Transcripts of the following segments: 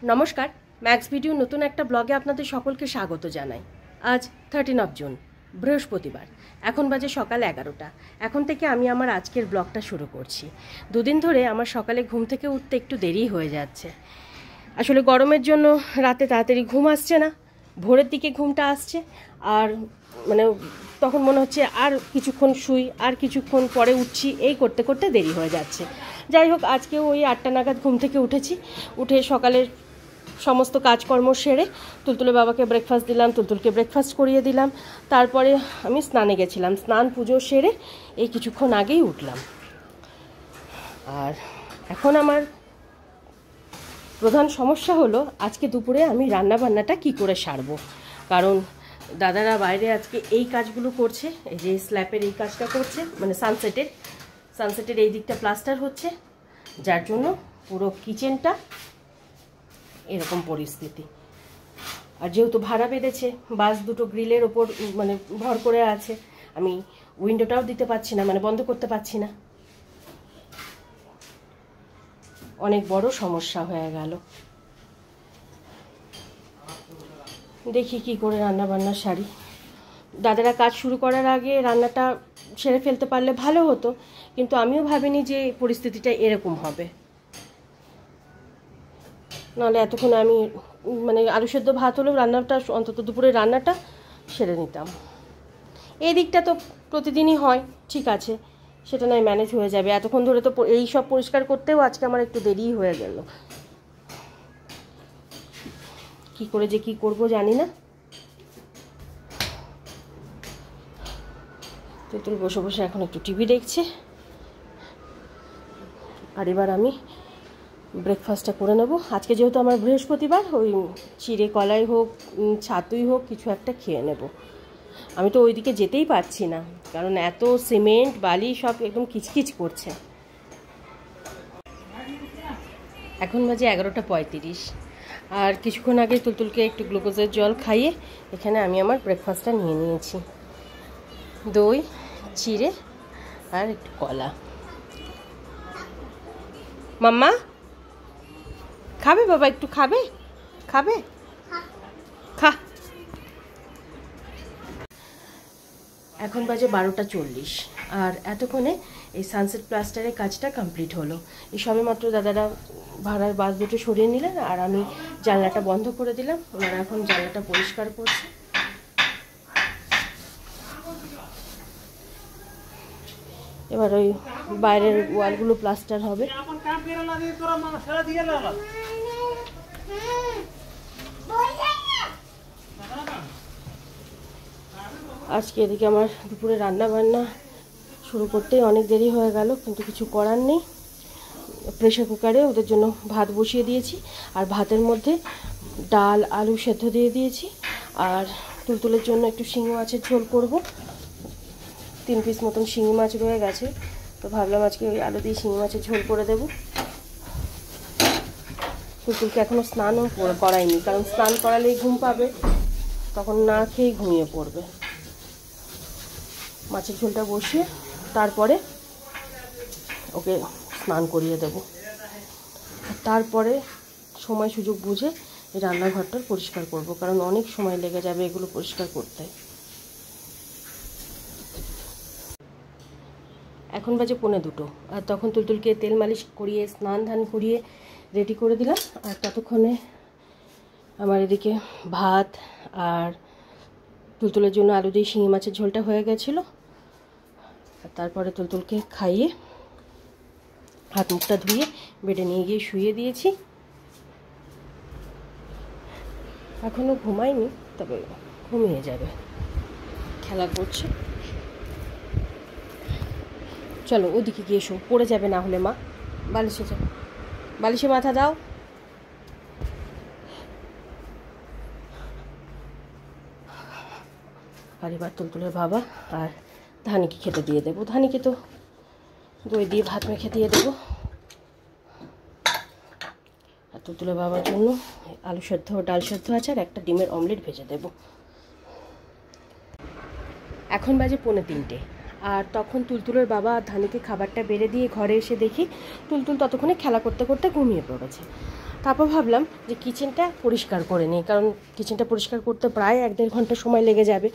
नमस्कार max video नतून एक ब्लगे आपनादेर सकलके स्वागत जानाई। आज 13 जून बृहस्पतिवार, एखन बाजे सकाल 11टा। एखन थेके आमी आमार आजकेर ब्लगटा शुरू करछि। दुदिन धरे आमार सकाले घुम थेके उठते एकटु देरी हये जाच्छे। आसले गरमेर जोन्नो राते ताड़ाताड़ि घुम आसछे ना, भोरेर दिके घुमटा आसछे और माने तखन मने हच्छे आर किछुक्षण शुई आर किछुक्षण परे उठछि, एई करते करते देरी हये जाच्छे। যাই হোক আজকেও ওই 8টা নাগাদ ঘুম থেকে উঠেছি। উঠে সকালের সমস্ত কাজকর্ম সেরে তুলতুলে বাবাকে ব্রেকফাস্ট দিলাম, তুলতুলকে ব্রেকফাস্ট করিয়ে দিলাম। তারপরে আমি স্নানে গেছিলাম, স্নান পুজো সেরে এই কিছুক্ষণ আগেই উঠলাম। আর এখন আমার প্রধান সমস্যা হলো আজকে দুপুরে আমি রান্না বান্নাটা কি করে সারবো। কারণ দাদারা বাইরে আজকে এই কাজগুলো করছে, এই যে স্ল্যাপের এই কাজটা করছে, মানে সানসেটের এই দিকটা প্লাস্টার হচ্ছে, যার জন্য পুরো কিচেনটা এরকম পরিস্থিতি। আর যেহেতু ভাড়া বেঁধেছে, বাস দুটো গ্রিলের ওপর মানে ভর করে আছে, আমি উইন্ডোটাও দিতে পারছি না, মানে বন্ধ করতে পারছি না। অনেক বড় সমস্যা হয়ে গেল। দেখি কি করে রান্না বান্না সারি। দাদারা কাজ শুরু করার আগে রান্নাটা সেরে ফেলতে পারলে ভালো হতো, কিন্তু আমিও ভাবিনি যে পরিস্থিতিটা এরকম হবে। নাহলে এতক্ষণ আমি মানে আলু সেদ্ধ ভাত হলেও রান্নাটা অন্তত দুপুরে রান্নাটা সেরে নিতাম। এই দিকটা তো প্রতিদিনই হয়, ঠিক আছে, সেটা নয় ম্যানেজ হয়ে যাবে। এতক্ষণ ধরে তো এই সব পরিষ্কার করতেও আজকে আমার একটু দেরিই হয়ে গেল। কি করে যে কি করব জানি না। তুই বসে বসে এখন একটু টিভি দেখছে। আর এবার আমি ব্রেকফাস্টটা করে নেব। আজকে যেহেতু আমার বৃহস্পতিবার, ওই চিড়ে কলাই হোক ছাতুই হোক কিছু একটা খেয়ে নেব। আমি তো ওইদিকে যেতেই পারছি না, কারণ এত সিমেন্ট বালি সব একদম কিচকিচ করছে। এখন বাজে 11:35। আর কিছুক্ষণ আগে তুলতুলকে একটু গ্লুকোজের জল খাইয়ে এখানে আমি আমার ব্রেকফাস্টটা নিয়ে নিয়েছি। দই, চিড়ে আর একটু কলা। মাম্মা খাবে? বাবা একটু খাবে? খাবে? খা। এখন বাজে 12:40 আর এতক্ষণে এই সানসেট প্লাস্টারের কাজটা কমপ্লিট হলো। এই সবে মাত্র দাদারা ভাড়ার বাস দুটো সরিয়ে নিলেন আর আমি জানলাটা বন্ধ করে দিলাম। ওনারা এখন জানলাটা পরিষ্কার করছে। এবার ওই বাইরের ওয়ালগুলো প্লাস্টার হবে। আজকে এদিকে আমার দুপুরে রান্না বান্না শুরু করতেই অনেক দেরি হয়ে গেল, কিন্তু কিছু করার নেই। প্রেসার কুকারে ওদের জন্য ভাত বসিয়ে দিয়েছি আর ভাতের মধ্যে ডাল আলু সেদ্ধ দিয়ে দিয়েছি। আর তুলতুলের জন্য একটু শিঙি মাছের ঝোল করব। 3 পিস মতন শিঙি মাছ রয়ে গেছে, তো ভাবলাম আজকে ওই আলু দিয়ে শিঙি মাছের ঝোল করে দেবো। তুলতুলকে এখনও স্নানও করাইনি, কারণ স্নান করালেই ঘুম পাবে, তখন না খেয়েই ঘুমিয়ে পড়বে। মাছের ঝোলটা বসিয়ে তারপরে ওকে স্নান করিয়ে দেব। তারপরে সময় সুযোগ বুঝে এই রান্নাঘরটা পরিষ্কার করব, কারণ অনেক সময় লেগে যাবে এগুলো পরিষ্কার করতে। এখন বাজে 1:45 আর তখন তুলতুলকে তেল মালিশ করিয়ে স্নান ধান করিয়ে রেডি করে দিলাম। আর ততক্ষণে আমার এদিকে ভাত আর তুলতুলের জন্য আলু দিয়ে শিঙি মাছের ঝোলটা হয়ে গেছিলো। আর তারপরে তুলতুলকে খাইয়ে হাত মুখটা ধুয়ে বেডে নিয়ে গিয়ে শুইয়ে দিয়েছি। এখনও ঘুমায়নি, তবে ঘুমিয়ে যাবে, খেলা করছে। চলো ওদিকে গিয়ে শো, পড়ে যাবে না হলে। মা বালিশে যাও, বালিশে মাথা দাও। আর এবার তুলতুলের বাবা আর ধানিকে খেতে দিয়ে দেবো। ধানিকে তো দই দিয়ে ভাত মেখে দিয়ে দেবো। আর তুলতুলের বাবার জন্য আলু সেদ্ধ ডাল সেদ্ধ আছে আর একটা ডিমের অমলেট ভেজে দেব। এখন বাজে 2:45 আর তখন তুলতুলের বাবা আর ধানিকে খাবারটা বেড়ে দিয়ে ঘরে এসে দেখি তুলতুল ততক্ষণে খেলা করতে করতে ঘুমিয়ে পড়েছে। তারপর ভাবলাম যে কিচেনটা পরিষ্কার করে নিই, কারণ কিচেনটা পরিষ্কার করতে প্রায় 1-1.5 ঘন্টা সময় লেগে যাবে।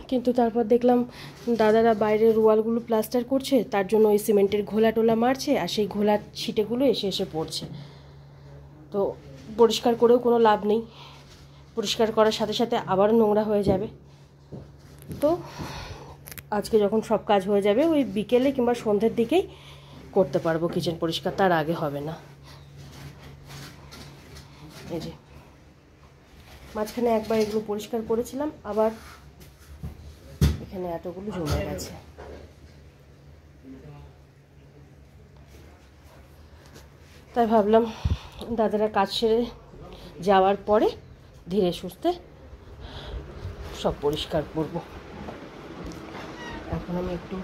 কিন্তু তারপর দেখলাম দাদারা বাইরের ওয়ালগুলো প্লাস্টার করছে, তার জন্য ওই সিমেন্টের ঘোলা টোলা মারছে, আর সেই ঘোলা ছিটেগুলো এসে এসে পড়ছে। তো পরিষ্কার করেও কোনো লাভ নেই, পরিষ্কার করার সাথে সাথে আবারও নোংরা হয়ে যাবে। তো আজকে যখন সব কাজ হয়ে যাবে ওই বিকেলে কিংবা সন্ধ্যের দিকেই করতে পারবো কিচেন পরিষ্কার, তার আগে হবে না। এই যে মাঝখানে একবার এগুলো পরিষ্কার করেছিলাম, আবার এখানে এতগুলো জমে গেছে। তাই ভাবলাম দাদারা কাজ সেরে যাওয়ার পরে ধীরে সুস্থে সব পরিষ্কার করব। এখন আমি একটু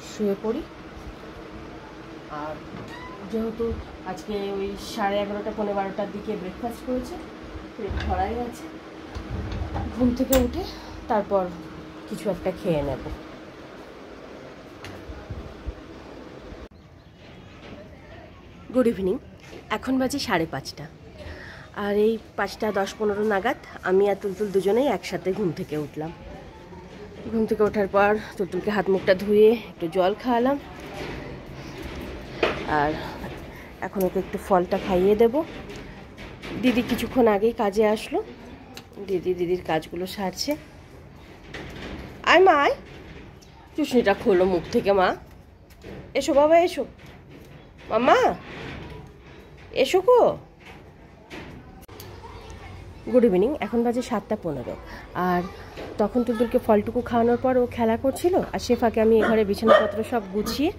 শুয়ে পড়ি। আর যেহেতু আজকে ওই 11:30 পৌনে 12টার দিকে ব্রেকফাস্ট করেছে, পেট ভরাই আছে, ঘুম থেকে উঠে তারপর কিছু একটা খেয়ে নেব। Good evening. এখন বাজে 5:30, আর এই 5:10-15 নাগাদ আমি আর তুলতুল দুজনেই একসাথে ঘুম থেকে উঠলাম। ঘুম থেকে ওঠার পর তুলতুলকে হাত মুখটা ধুয়ে একটু জল খাওয়ালাম, আর এখন ওকে একটু ফলটা খাইয়ে দেব। দিদি কিছুক্ষণ আগেই কাজে আসলো, দিদির কাজগুলো সারছে। আয় মা, আয়, চুষনিটা খোলো মুখ থেকে। মা এসো, বাবা এসো, মামা এসো গো। Good evening. এখন বাজে 7:15, আর তখন তুলতুলকে ফলটুকু খাওয়ানোর পর ও খেলা করছিল, আর সে ফাঁকে আমি ঘরে বিছানাপত্র সব গুছিয়ে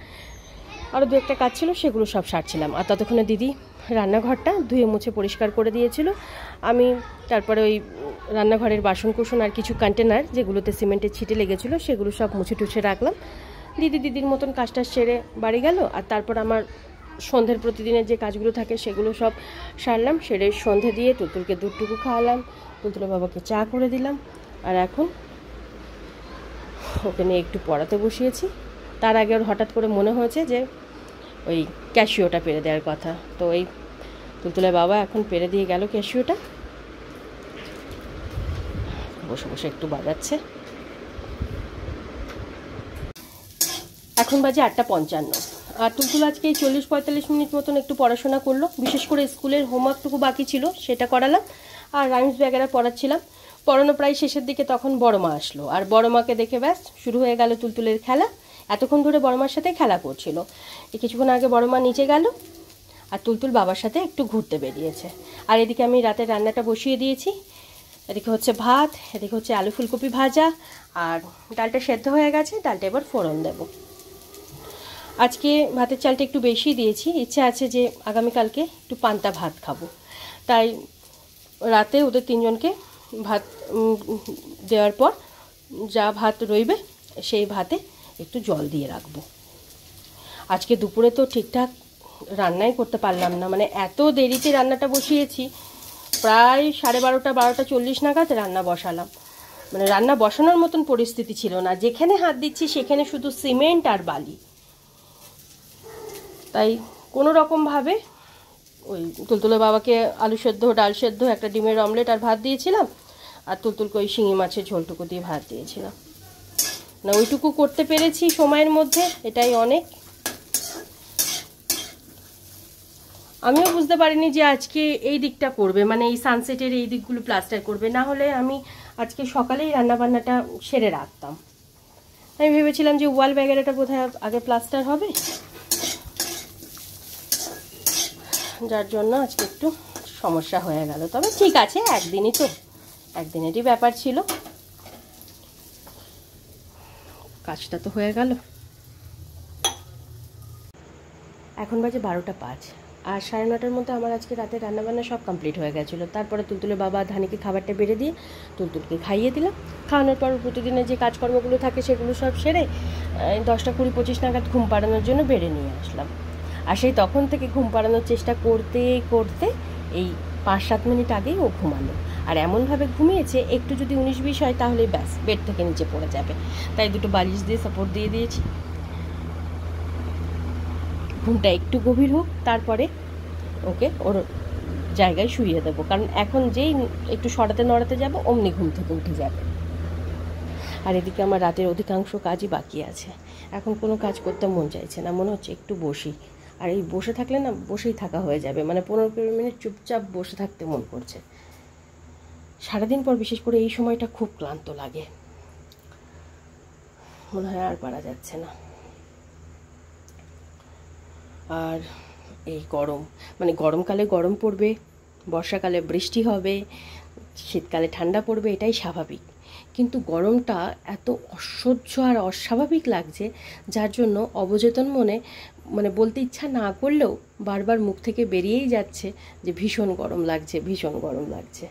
আরও 2-1টা কাজ ছিল সেগুলো সব সারছিলাম। আর ততক্ষণে দিদি রান্নাঘরটা ধুয়ে মুছে পরিষ্কার করে দিয়েছিল। আমি তারপরে ওই রান্নাঘরের বাসনকুসন আর কিছু কন্টেনার যেগুলোতে সিমেন্টের ছিটে লেগেছিলো সেগুলো সব মুছে টুছে রাখলাম। দিদির মতন কাজটা সেরে বাড়ি গেল। আর তারপর আমার সন্ধ্যের প্রতিদিনের যে কাজগুলো থাকে সেগুলো সব সারলাম। সেরে সন্ধে দিয়ে তুলতুলকে দুধটুকু খাওয়ালাম, তুলতুলের বাবাকে চা করে দিলাম, আর এখন ওকে নিয়ে একটু পড়াতে বসিয়েছি। তার আগে ওর হঠাৎ করে মনে হয়েছে যে ওই ক্যাশিওটা পেরে দেওয়ার কথা, তো এই তুলতুলের বাবা এখন পেরে দিয়ে গেল ক্যাশিওটা, বসে বসে একটু বাজাচ্ছে। এখন বাজে 8:55, আর তুলতুল আজকে 40-45 মিনিট মতন একটু পড়াশোনা করলো। বিশেষ করে স্কুলের হোমওয়ার্কটুকু বাকি ছিল সেটা করালাম, আর রাইমস ব্যাগেরা পড়াচ্ছিলাম। পড়ানো প্রায় শেষের দিকে তখন বড় মা আসলো, আর বড় মাকে দেখে ব্যাস শুরু হয়ে গেল তুলতুলের খেলা। এতক্ষণ ধরে বড় মার সাথে খেলা করছিল। কিছুক্ষণ আগে বড় মা নিচে গেল, আর তুলতুল বাবার সাথে একটু ঘুরতে বেরিয়েছে। আর এদিকে আমি রাতের রান্নাটা বসিয়ে দিয়েছি। এদিকে হচ্ছে ভাত, এদিকে হচ্ছে আলু ফুলকপি ভাজা, আর ডালটা সেদ্ধ হয়ে গেছে, ডালটা এবার ফোড়ন দেব। আজকে ভাতের চালটা একটু বেশি দিয়েছি, ইচ্ছা আছে যে আগামীকালকে একটু পান্তা ভাত খাবো, তাই রাতে ওদের 3জনকে ভাত দেওয়ার পর যা ভাত রইবে সেই ভাতে একটু জল দিয়ে রাখবো। আজকে দুপুরে তো ঠিকঠাক রান্নাই করতে পারলাম না, মানে এত দেরিতে রান্নাটা বসিয়েছি। প্রায় 12:30-12:40 নাগাদ রান্না বসালাম, মানে রান্না বসানোর মতন পরিস্থিতি ছিল না। যেখানে হাত দিচ্ছি সেখানে শুধু সিমেন্ট আর বালি। তাই কোনো রকমভাবে ওই তুলতুলের বাবাকে আলু সেদ্ধ, ডাল সেদ্ধ, একটা ডিমের অমলেট আর ভাত দিয়েছিলাম, আর তুলতুলকে ওই শিঙি মাছের ঝোলটুকু দিয়ে ভাত দিয়েছিলাম। না ওইটুকু করতে পেরেছি সময়ের মধ্যে, এটাই অনেক। আমিও বুঝতে পারিনি যে আজকে এই দিকটা করবে, মানে এই সানসেটের এই দিকগুলো প্লাস্টার করবে, না হলে আমি আজকে সকালেই রান্নাবান্নাটা সেরে রাখতাম। আমি ভেবেছিলাম যে ওয়াল ব্যাগেরাটা বোধহয় আগে প্লাস্টার হবে, যার জন্য আজকে একটু সমস্যা হয়ে গেল। তবে ঠিক আছে, একদিনই তো, একদিনেরই ব্যাপার ছিল, কাজটা তো হয়ে গেল। এখন বাজে 12:05, আর 9:30টার মধ্যে আমার আজকে রাতে রান্নাবান্না সব কমপ্লিট হয়ে গেছিলো। তারপরে তুলতুলের বাবা ধানিকে খাবারটা বেড়ে দিয়ে তুলতুলকে খাইয়ে দিলাম। খাওয়ানোর পর প্রতিদিনের যে কাজকর্মগুলো থাকে সেগুলো সব সেরে 10:20-25 নাগাদ ঘুম পাড়ানোর জন্য বেড়ে নিয়ে আসলাম। আর সেই তখন থেকে ঘুম পাড়ানোর চেষ্টা করতে করতে এই 5-7 মিনিট আগেই ও ঘুমালো। আর এমনভাবে ঘুমিয়েছে, একটু যদি 19-20 হয় তাহলেই ব্যাস বেড থেকে নিচে পড়ে যাবে। তাই দুটো বালিশ দিয়ে সাপোর্ট দিয়ে দিয়েছি, ঘুমটা একটু গভীর হোক, তারপরে ওকে ওর জায়গায় শুইয়ে দেবো, কারণ এখন যেই একটু সরাতে নড়াতে যাবো অমনি ঘুম থেকে উঠে যাবে। আর এদিকে আমার রাতের অধিকাংশ কাজই বাকি আছে, এখন কোনো কাজ করতে মন চাইছে না, মনে হচ্ছে একটু বসি। আর এই বসে থাকলে না বসেই থাকা হয়ে যাবে, মানে 15-20 মিনিট চুপচাপ বসে থাকতে মন করছে। সারাদিন পর বিশেষ করে এই সময়টা খুব ক্লান্ত লাগে, মনে হয় আর পারা যাচ্ছে না। আর এই গরম, মানে গরমকালে গরম পড়বে, বর্ষাকালে বৃষ্টি হবে, শীতকালে ঠান্ডা পড়বে, এটাই স্বাভাবিক। কিন্তু গরমটা এত অসহ্য আর অস্বাভাবিক লাগছে, যার জন্য অবচেতন মনে, মানে বলতে ইচ্ছা না করলেও বারবার মুখ থেকে বেরিয়েই যাচ্ছে যে ভীষণ গরম লাগছে, ভীষণ গরম লাগছে।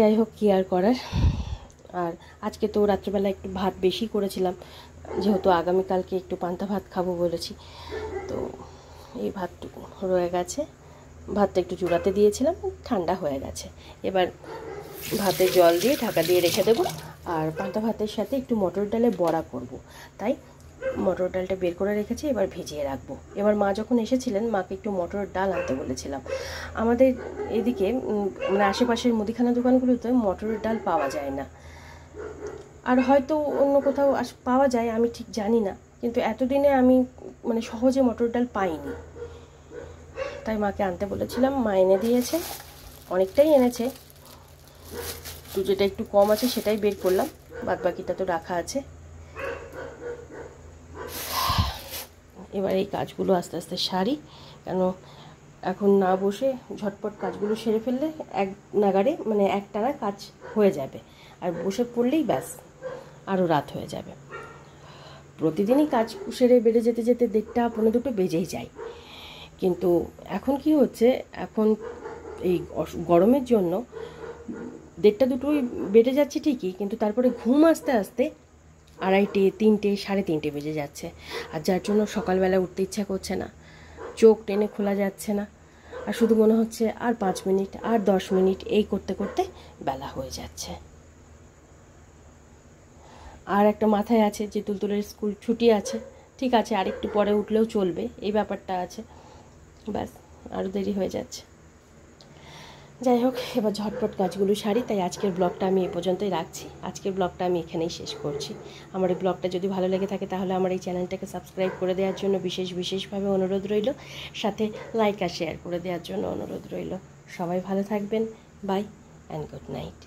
যাই হোক, কী আর করার। আর আজকে তো রাত্রেবেলা একটু ভাত বেশি করেছিলাম, যেহেতু আগামীকালকে একটু পান্তা ভাত খাবো বলেছি, তো এই ভাতটুকু রয়ে গেছে। ভাতটা একটু চুলাতে দিয়েছিলাম, ঠান্ডা হয়ে গেছে। এবার ভাতে জল দিয়ে ঢাকা দিয়ে রেখে দেবো। আর পান্তা ভাতের সাথে একটু মটর ডালের বড়া করব, তাই মটর ডালটা বের করে রেখেছি, এবার ভিজিয়ে রাখবো। এবার মা যখন এসেছিলেন, মাকে একটু মটর ডাল আনতে বলেছিলাম। আমাদের এদিকে মানে আশেপাশের মুদিখানা দোকানগুলোতে মটরের ডাল পাওয়া যায় না, আর হয়তো অন্য কোথাও পাওয়া যায়, আমি ঠিক জানি না, কিন্তু এতদিনে আমি মানে সহজে মটর ডাল পাইনি, তাই মাকে আনতে বলেছিলাম। মা এনে দিয়েছে, অনেকটাই এনেছে, তো যেটা একটু কম আছে সেটাই বের করলাম, বাদ বাকিটা তো রাখা আছে। এবার এই কাজগুলো আস্তে আস্তে সারি, কেন এখন না বসে ঝটপট কাজগুলো সেরে ফেললে এক নাগাড়ে, মানে একটানা কাজ হয়ে যাবে, আর বসে পড়লেই ব্যাস আরও রাত হয়ে যাবে। প্রতিদিনই কাজ সেরে বেড়ে যেতে যেতে 1:30-1:45 বেজেই যায়, কিন্তু এখন কি হচ্ছে, এখন এই গরমের জন্য 1:30-2টোই বেড়ে যাচ্ছে ঠিকই, কিন্তু তারপরে ঘুম আসতে আসতে 2:30, 3টে, 3:30 বেজে যাচ্ছে, আর যার জন্য সকালবেলা উঠতে ইচ্ছা করছে না, চোখ টেনে খোলা যাচ্ছে না, আর শুধু মনে হচ্ছে আর 5 মিনিট, আর 10 মিনিট, এই করতে করতে বেলা হয়ে যাচ্ছে। আর একটা মাথায় আছে যে তুলতুলের স্কুল ছুটি আছে, ঠিক আছে আর একটু পরে উঠলেও চলবে, এই ব্যাপারটা আছে, ব্যাস আরও দেরি হয়ে যাচ্ছে। যাই হোক, এবার ঝটপট কাজগুলো সারি, তাই আজকের ব্লগটা আমি এ পর্যন্তই রাখছি। আজকের ব্লগটা আমি এখানেই শেষ করছি। আমার এই ব্লগটা যদি ভালো লেগে থাকে তাহলে আমার এই চ্যানেলটাকে সাবস্ক্রাইব করে দেওয়ার জন্য বিশেষভাবে অনুরোধ রইল, সাথে লাইক আর শেয়ার করে দেওয়ার জন্য অনুরোধ রইল। সবাই ভালো থাকবেন, বাই অ্যান্ড গুড নাইট।